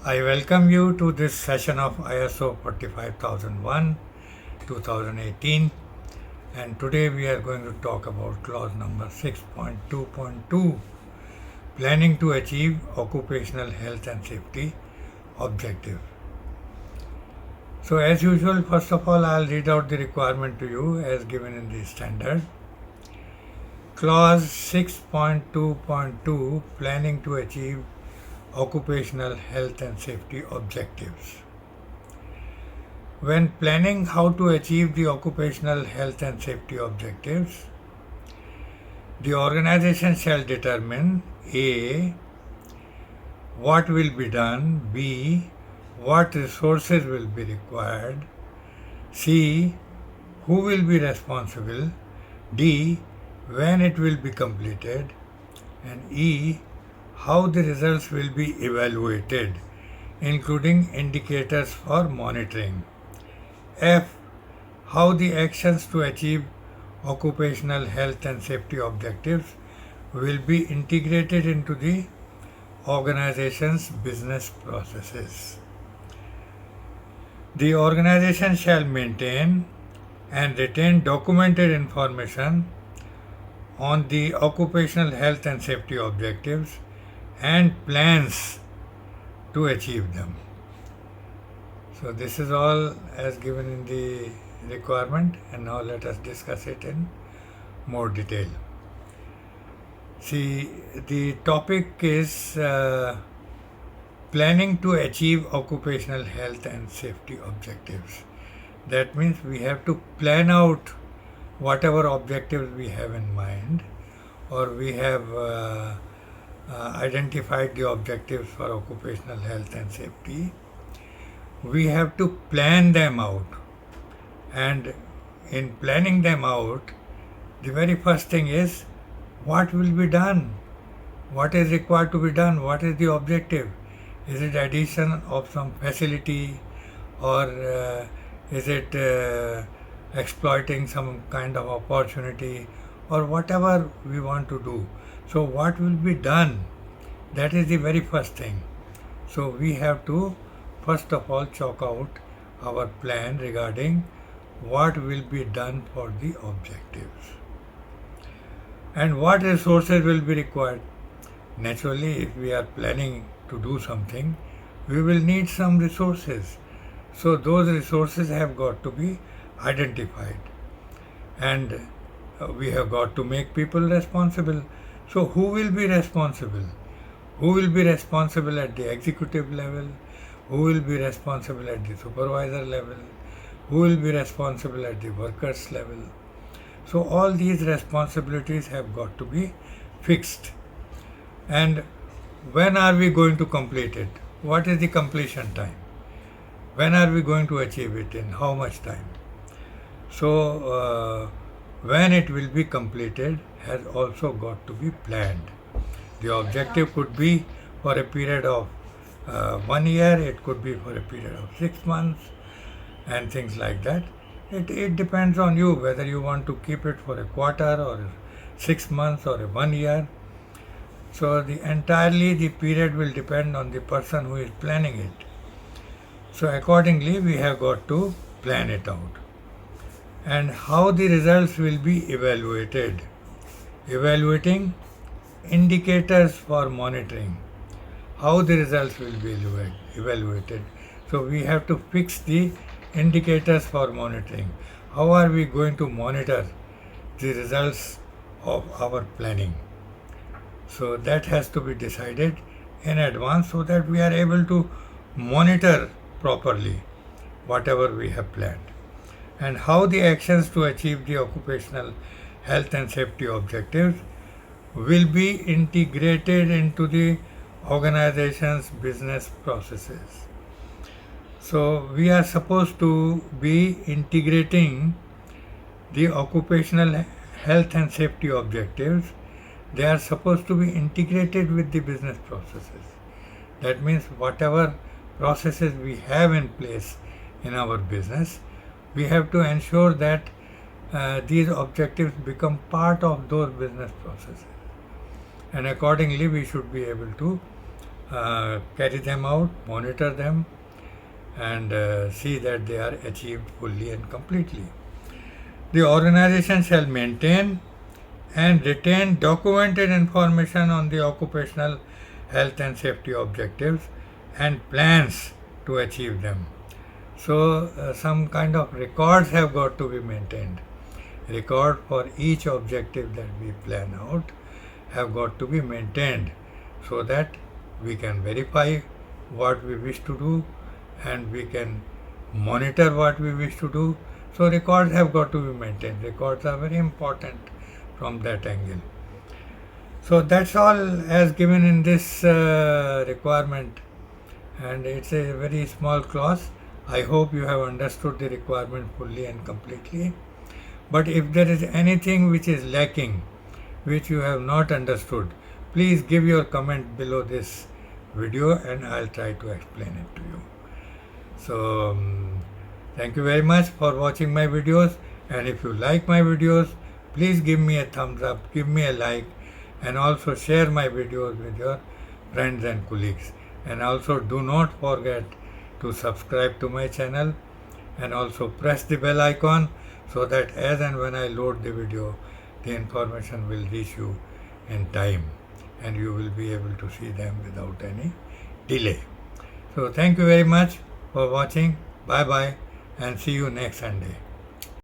I welcome you to this session of ISO 45001 2018, and today we are going to talk about clause number 6.2.2, planning to achieve occupational health and safety objective. So as usual, first of all, I'll read out the requirement to you as given in the standard. Clause 6.2.2, planning to achieve occupational health and safety objectives. When planning how to achieve the occupational health and safety objectives, the organization shall determine A. What will be done, B. What resources will be required, C. Who will be responsible, D. When it will be completed, and E. How the results will be evaluated, including indicators for monitoring. F. How the actions to achieve occupational health and safety objectives will be integrated into the organization's business processes. The organization shall maintain and retain documented information on the occupational health and safety objectives and plans to achieve them. So this is all as given in the requirement, and now let us discuss it in more detail. See, the topic is planning to achieve occupational health and safety objectives. That means we have to plan out whatever objectives we have in mind, or we have identified the objectives for occupational health and safety. We have to plan them out, and in planning them out, the very first thing is what will be done, what is required to be done, what is the objective. Is it addition of some facility, or is it exploiting some kind of opportunity, or whatever we want to do. So what will be done, that is the very first thing. So we have to first of all chalk out our plan regarding what will be done for the objectives and what resources will be required. Naturally, if we are planning to do something, we will need some resources. So those resources have got to be identified, and we have got to make people responsible. So who will be responsible? Who will be responsible at the executive level? Who will be responsible at the supervisor level? Who will be responsible at the workers level? So all these responsibilities have got to be fixed. And when are we going to complete it? What is the completion time? When are we going to achieve it? In how much time? So when it will be completed has also got to be planned. The objective could be for a period of 1 year, it could be for a period of 6 months, and things like that. It depends on you whether you want to keep it for a quarter or 6 months or a 1 year. So entirely the period will depend on the person who is planning it. So accordingly we have got to plan it out. And how the results will be evaluated. Evaluating indicators for monitoring. How the results will be evaluated. So we have to fix the indicators for monitoring. How are we going to monitor the results of our planning? So that has to be decided in advance so that we are able to monitor properly whatever we have planned. And how the actions to achieve the occupational health and safety objectives will be integrated into the organization's business processes. So we are supposed to be integrating the occupational health and safety objectives. They are supposed to be integrated with the business processes. That means whatever processes we have in place in our business, we have to ensure that these objectives become part of those business processes. And accordingly, we should be able to carry them out, monitor them, and see that they are achieved fully and completely. The organization shall maintain and retain documented information on the occupational health and safety objectives and plans to achieve them. So, some kind of records have got to be maintained. Record for each objective that we plan out have got to be maintained so that we can verify what we wish to do and we can monitor what we wish to do. So records have got to be maintained. Records are very important from that angle. So that's all as given in this requirement, and it's a very small clause. I hope you have understood the requirement fully and completely. But if there is anything which is lacking, which you have not understood, please give your comment below this video and I'll try to explain it to you. So thank you very much for watching my videos, and if you like my videos, please give me a thumbs up, give me a like, and also share my videos with your friends and colleagues. And also do not forget to subscribe to my channel and also press the bell icon so that as and when I load the video, the information will reach you in time and you will be able to see them without any delay. So thank you very much for watching. Bye bye and see you next Sunday.